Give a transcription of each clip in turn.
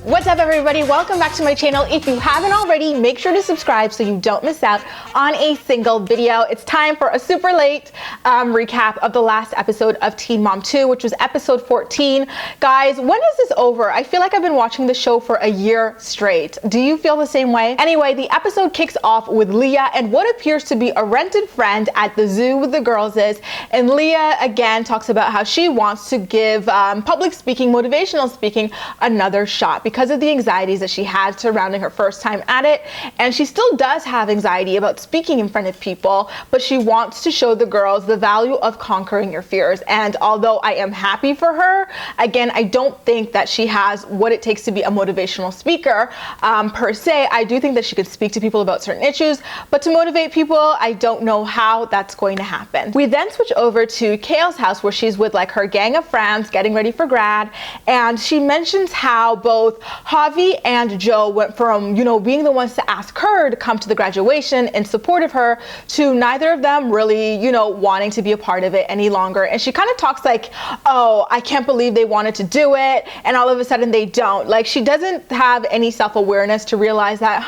What's up everybody, welcome back to my channel. If you haven't already, make sure to subscribe so you don't miss out on a single video. It's time for a super late recap of the last episode of Teen Mom 2, which was episode 14. Guys, when is this over? I feel like I've been watching the show for a year straight. Do you feel the same way? Anyway, the episode kicks off with Leah and what appears to be a rented friend at the zoo with the girls is, and Leah again talks about how she wants to give public speaking, motivational speaking, another shot because of the anxieties that she had surrounding her first time at it. And she still does have anxiety about speaking in front of people, but she wants to show the girls the value of conquering your fears. And although I am happy for her, again, I don't think that she has what it takes to be a motivational speaker per se. I do think that she could speak to people about certain issues, but to motivate people, I don't know how that's going to happen. We then switch over to Cael's house where she's with like her gang of friends getting ready for grad, and she mentions how both Javi and Joe went from, you know, being the ones to ask her to come to the graduation in support of her to neither of them really, you know, wanting to be a part of it any longer. And she kind of talks like, oh, I can't believe they wanted to do it, and all of a sudden they don't. Like, she doesn't have any self-awareness to realize that,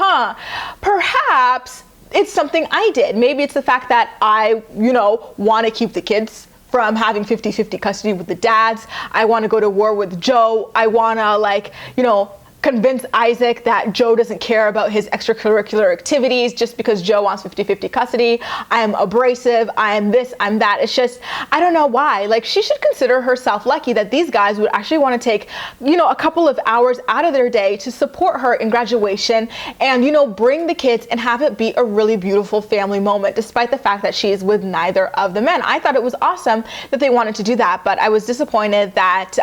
perhaps it's something I did. Maybe it's the fact that I, you know, want to keep the kids from having 50-50 custody with the dads. I want to go to war with Joe. I want to, like, you know, convince Isaac that Joe doesn't care about his extracurricular activities just because Joe wants 50-50 custody. I am abrasive, I am this, I'm that. It's just, I don't know why. Like, she should consider herself lucky that these guys would actually want to take, you know, a couple of hours out of their day to support her in graduation and, you know, bring the kids and have it be a really beautiful family moment, despite the fact that she is with neither of the men. I thought it was awesome that they wanted to do that, but I was disappointed that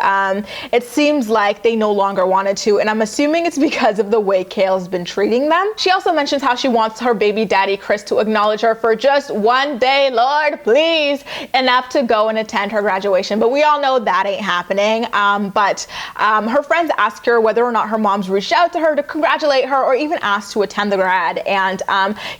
it seems like they no longer wanted to, and I'm assuming it's because of the way Cael's been treating them. She also mentions how she wants her baby daddy Chris to acknowledge her for just one day, Lord, please, enough to go and attend her graduation. But we all know that ain't happening. But her friends ask her whether or not her mom's reached out to her to congratulate her or even asked to attend the grad. And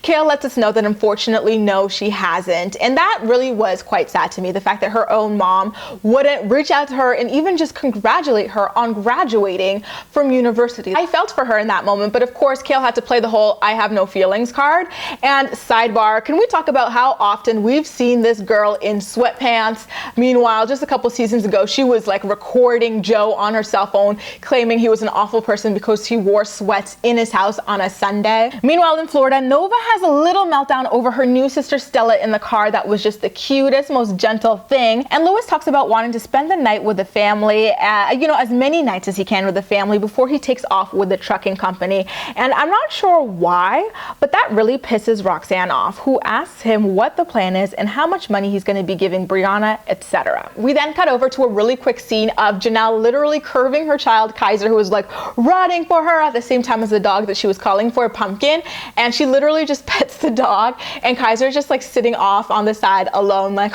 Cael lets us know that unfortunately, no, she hasn't. And that really was quite sad to me, the fact that her own mom wouldn't reach out to her and even just congratulate her on graduating from university. I felt for her in that moment, but of course Cael had to play the whole I have no feelings card. And sidebar, can we talk about how often we've seen this girl in sweatpants? Meanwhile, just a couple seasons ago, she was like recording Joe on her cell phone, claiming he was an awful person because he wore sweats in his house on a Sunday. Meanwhile, in Florida, Nova has a little meltdown over her new sister Stella in the car that was just the cutest, most gentle thing. And Lewis talks about wanting to spend the night with the family, you know, as many nights as he can with the family before he takes off with the trucking company. And I'm not sure why, but that really pisses Roxanne off, who asks him what the plan is and how much money he's going to be giving Briana, etc. We then cut over to a really quick scene of Janelle literally curving her child Kaiser, who was like running for her at the same time as the dog that she was calling for, Pumpkin, and she literally just pets the dog, and Kaiser's just like sitting off on the side alone, like,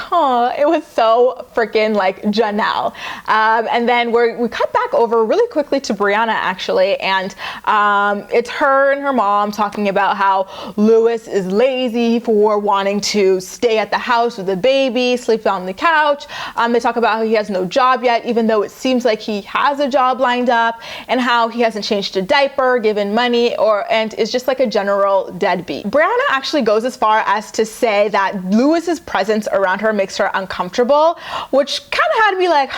it was so freaking like Janelle. And then we cut back over really quickly to Briana actually, and it's her and her mom talking about how Lewis is lazy for wanting to stay at the house with the baby, sleep on the couch. They talk about how he has no job yet, even though it seems like he has a job lined up, and how he hasn't changed a diaper, given money, and is just like a general deadbeat. Briana actually goes as far as to say that Lewis's presence around her makes her uncomfortable, which kind of had to be like,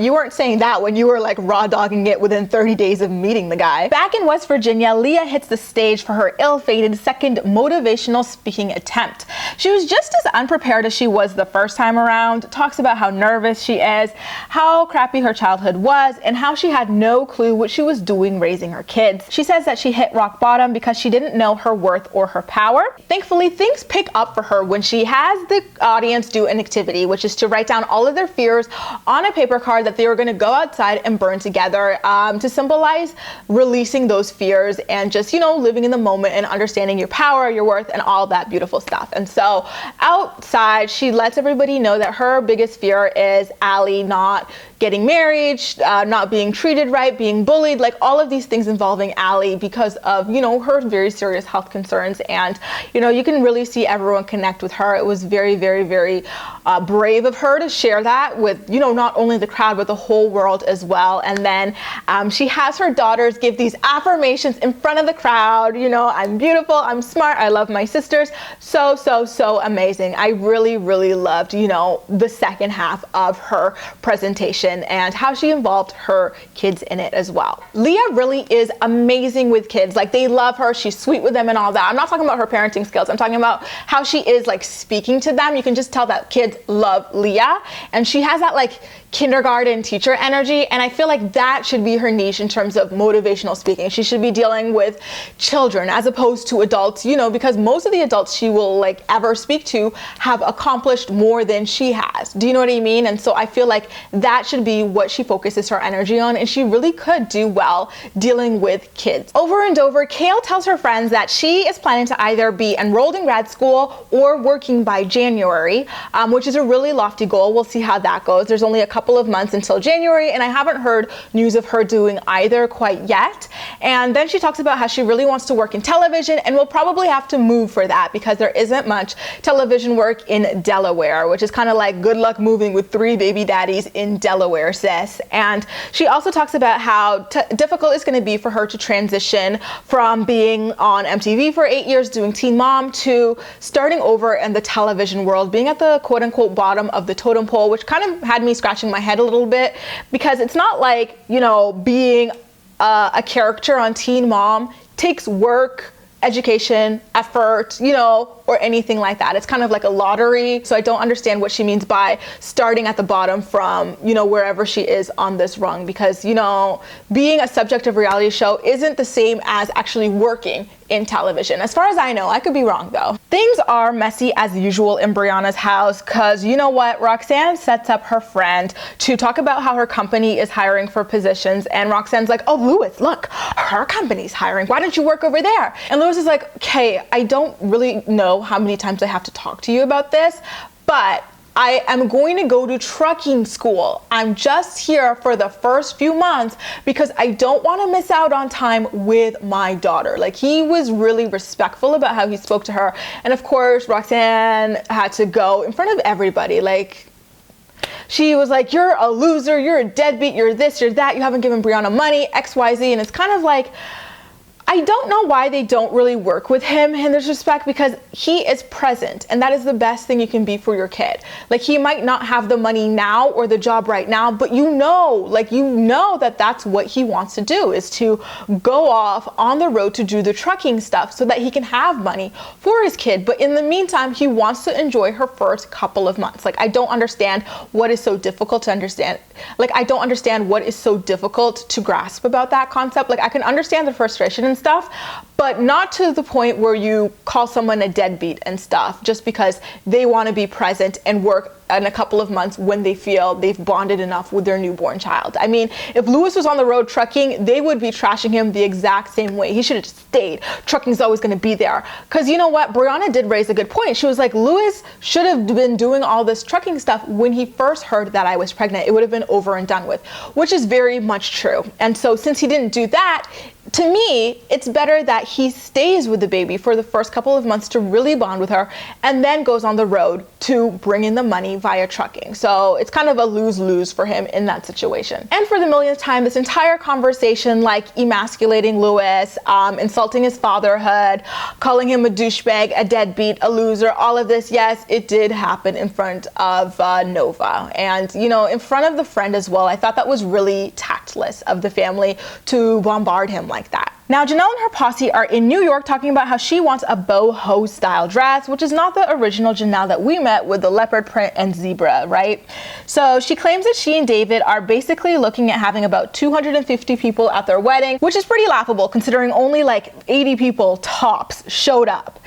you weren't saying that when you were like raw dogging it within 30 days of meeting the guy. Back in West Virginia, Leah hits the stage for her ill-fated second motivational speaking attempt. She was just as unprepared as she was the first time around, talks about how nervous she is, how crappy her childhood was, and how she had no clue what she was doing raising her kids. She says that she hit rock bottom because she didn't know her worth or her power. Thankfully, things pick up for her when she has the audience do an activity, which is to write down all of their fears on a paper card that they were going to go outside and burn together to symbolize releasing those fears and just, you know, living in the moment and understanding your power, your worth, and all that beautiful stuff. And so outside, she lets everybody know that her biggest fear is Allie not getting married, not being treated right, being bullied, like all of these things involving Allie because of, you know, her very serious health concerns. And, you know, you can really see everyone connect with her. It was very, very, very brave of her to share that with, you know, not only the crowd, but the whole world as well. And then she has her daughters give these affirmations in front of the crowd. You know, I'm beautiful, I'm smart, I love my sisters. So amazing. I really, really loved, you know, the second half of her presentation and how she involved her kids in it as well. Leah really is amazing with kids. Like, they love her, she's sweet with them and all that. I'm not talking about her parenting skills, I'm talking about how she is like speaking to them. You can just tell that kids love Leah, and she has that like kindergarten teacher energy, and I feel like that should be her niche in terms of motivational speaking. She should be dealing with children as opposed to adults, you know, because most of the adults she will like ever speak to have accomplished more than she has. Do you know what I mean? And so I feel like that should be what she focuses her energy on, and she really could do well dealing with kids. Over and over, Cael tells her friends that she is planning to either be enrolled in grad school or working by January, which is a really lofty goal. We'll see how that goes. There's only a couple of months until January, and I haven't heard news of her doing either quite yet. And then she talks about how she really wants to work in television and will probably have to move for that because there isn't much television work in Delaware, which is kind of like good luck moving with 3 baby daddies in Delaware, sis. And she also talks about how difficult it's going to be for her to transition from being on MTV for 8 years doing Teen Mom to starting over in the television world, being at the quote unquote bottom of the totem pole, which kind of had me scratching my head a little bit because it's not like, you know, being a character on Teen Mom takes work, education, effort, you know, or anything like that. It's kind of like a lottery. So I don't understand what she means by starting at the bottom from, you know, wherever she is on this rung, because, you know, being a subject of a reality show isn't the same as actually working in television. As far as I know, I could be wrong though. Things are messy as usual in Briana's house because, you know what, Roxanne sets up her friend to talk about how her company is hiring for positions, and Roxanne's like, oh, Lewis, look, her company's hiring. Why don't you work over there? And Lewis is like, okay, I don't really know how many times I have to talk to you about this, but I am going to go to trucking school. I'm just here for the first few months because I don't want to miss out on time with my daughter. Like, he was really respectful about how he spoke to her. And of course, Roxanne had to go in front of everybody. Like, she was like, you're a loser, you're a deadbeat, you're this, you're that, you haven't given Briana money, XYZ. And it's kind of like, I don't know why they don't really work with him in this respect, because he is present, and that is the best thing you can be for your kid. Like, he might not have the money now or the job right now, but you know that that's what he wants to do, is to go off on the road to do the trucking stuff so that he can have money for his kid. But in the meantime, he wants to enjoy her first couple of months. Like, I don't understand what is so difficult to understand. Like, I don't understand what is so difficult to grasp about that concept. Like, I can understand the frustration and stuff, but not to the point where you call someone a deadbeat and stuff just because they want to be present and work in a couple of months when they feel they've bonded enough with their newborn child. I mean, if Lewis was on the road trucking, they would be trashing him the exact same way. He should have just stayed. Trucking's always going to be there. Because you know what? Briana did raise a good point. She was like, Lewis should have been doing all this trucking stuff when he first heard that I was pregnant. It would have been over and done with, which is very much true. And so since he didn't do that, to me, it's better that he stays with the baby for the first couple of months to really bond with her, and then goes on the road to bring in the money via trucking. So it's kind of a lose-lose for him in that situation. And for the millionth time, this entire conversation, like emasculating Lewis, insulting his fatherhood, calling him a douchebag, a deadbeat, a loser, all of this, yes, it did happen in front of Nova. And, you know, in front of the friend as well. I thought that was really tactless of the family to bombard him like that. Now, Janelle and her posse are in New York talking about how she wants a boho style dress, which is not the original Janelle that we met with the leopard print and zebra, right? So she claims that she and David are basically looking at having about 250 people at their wedding, which is pretty laughable considering only like 80 people tops showed up.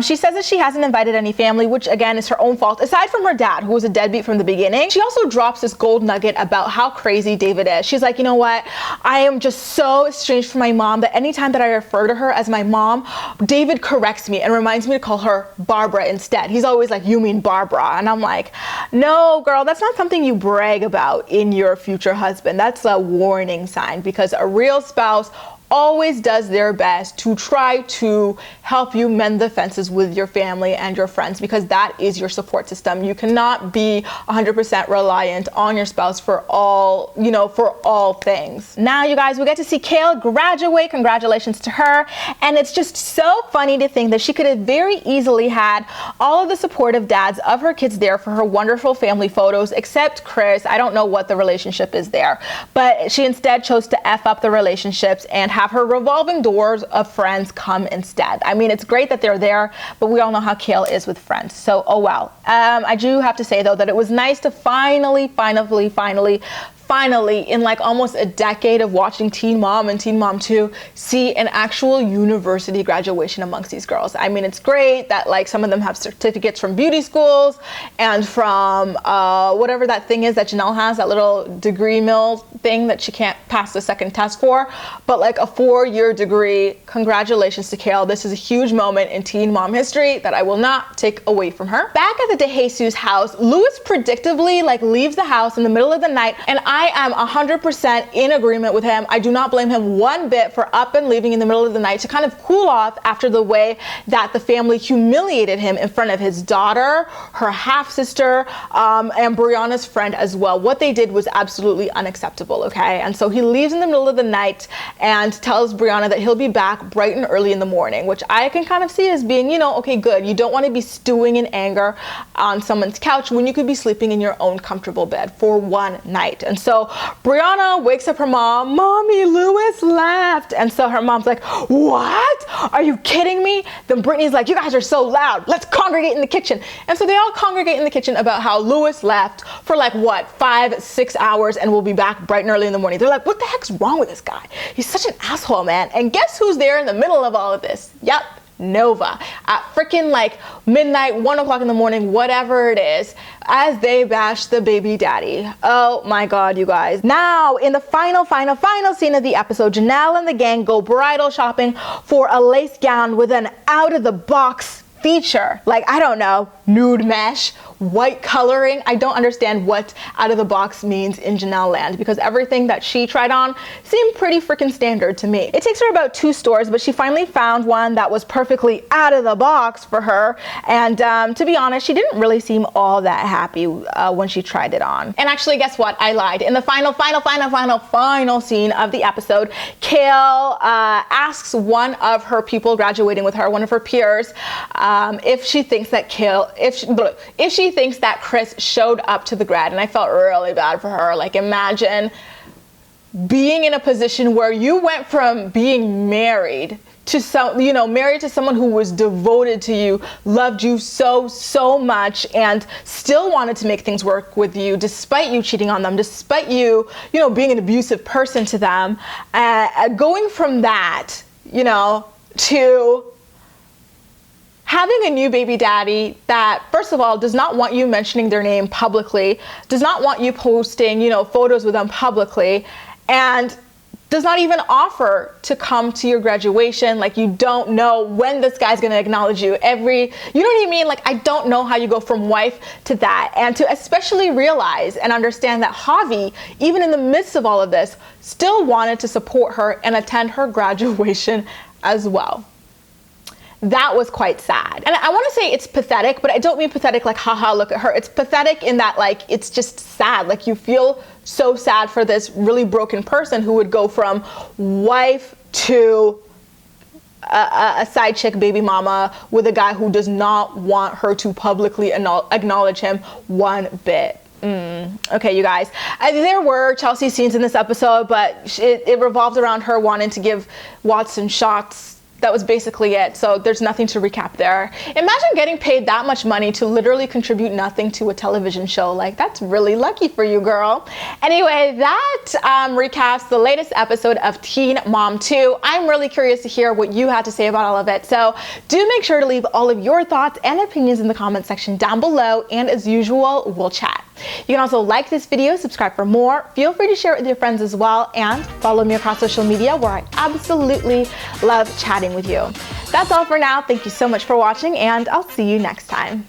She says that she hasn't invited any family, which again is her own fault, aside from her dad, who was a deadbeat from the beginning. She also drops this gold nugget about how crazy David is. She's like, you know what? I am just so estranged from my mom that anytime that I refer to her as my mom, David corrects me and reminds me to call her Barbara instead. He's always like, you mean Barbara? And I'm like, no, girl, that's not something you brag about in your future husband. That's a warning sign, because a real spouse always does their best to try to help you mend the fences with your family and your friends, because that is your support system. You cannot be 100% reliant on your spouse for all, for all things. Now, you guys, we get to see Cael graduate. Congratulations to her. And it's just so funny to think that she could have very easily had all of the supportive dads of her kids there for her wonderful family photos, except Chris. I don't know what the relationship is there, but she instead chose to F up the relationships and have her revolving doors of friends come instead. I mean, it's great that they're there, but we all know how Cael is with friends. So, oh well. I do have to say, though, that it was nice to finally, in like almost a decade of watching Teen Mom and Teen Mom 2, see an actual university graduation amongst these girls. I mean, it's great that like some of them have certificates from beauty schools and from whatever that thing is that Janelle has, that little degree mill thing that she can't pass the second test for, but like a 4-year degree. Congratulations to Cael. This is a huge moment in Teen Mom history that I will not take away from her. Back at the Dejesus house, Lewis predictably like leaves the house in the middle of the night, and I am 100% in agreement with him. I do not blame him one bit for up and leaving in the middle of the night to kind of cool off after the way that the family humiliated him in front of his daughter, her half-sister, and Briana's friend as well. What they did was absolutely unacceptable, okay? And so he leaves in the middle of the night and tells Briana that he'll be back bright and early in the morning, which I can kind of see as being, okay, good. You don't want to be stewing in anger on someone's couch when you could be sleeping in your own comfortable bed for one night. And so Briana wakes up her mom. Mommy, Lewis left. And so her mom's like, what? Are you kidding me? Then Brittany's like, you guys are so loud. Let's congregate in the kitchen. And so they all congregate in the kitchen about how Lewis left for like, what, 5-6 hours and will be back bright and early in the morning. They're like, what the heck's wrong with this guy? He's such an asshole, man. And guess who's there in the middle of all of this? Yep. Nova at freaking like midnight, 1 o'clock in the morning, whatever it is, as they bash the baby daddy. Oh my God, you guys. Now, in the final scene of the episode, Janelle and the gang go bridal shopping for a lace gown with an out-of-the-box feature. Like, I don't know, nude mesh, white coloring. I don't understand what out of the box means in Janelle land, because everything that she tried on seemed pretty freaking standard to me. It takes her about 2 stores, but she finally found one that was perfectly out of the box for her. And to be honest, she didn't really seem all that happy when she tried it on. And actually, guess what? I lied. In the final scene of the episode, Cael asks one of her people graduating with her, one of her peers, if she thinks that if she thinks that Chris showed up to the grad. And I felt really bad for her. Like, imagine being in a position where you went from being married to married to someone who was devoted to you, loved you so much, and still wanted to make things work with you despite you cheating on them, despite you being an abusive person to them. Going from that, to having a new baby daddy that, first of all, does not want you mentioning their name publicly, does not want you posting, photos with them publicly, and does not even offer to come to your graduation. Like, you don't know when this guy's gonna acknowledge you. You know what I mean? Like, I don't know how you go from wife to that. And to especially realize and understand that Javi, even in the midst of all of this, still wanted to support her and attend her graduation as well. That was quite sad. And I want to say it's pathetic, but I don't mean pathetic like, haha, look at her. It's pathetic in that, like, it's just sad. Like, you feel so sad for this really broken person who would go from wife to a side chick baby mama with a guy who does not want her to publicly acknowledge him one bit. Okay, you guys. There were Chelsea scenes in this episode, but it revolved around her wanting to give Watson shots. That was basically it. So there's nothing to recap there. Imagine getting paid that much money to literally contribute nothing to a television show. Like, that's really lucky for you, girl. Anyway, that recaps the latest episode of Teen Mom 2. I'm really curious to hear what you had to say about all of it. So do make sure to leave all of your thoughts and opinions in the comment section down below. And as usual, we'll chat. You can also like this video, subscribe for more. Feel free to share it with your friends as well, and follow me across social media where I absolutely love chatting with you. That's all for now. Thank you so much for watching, and I'll see you next time.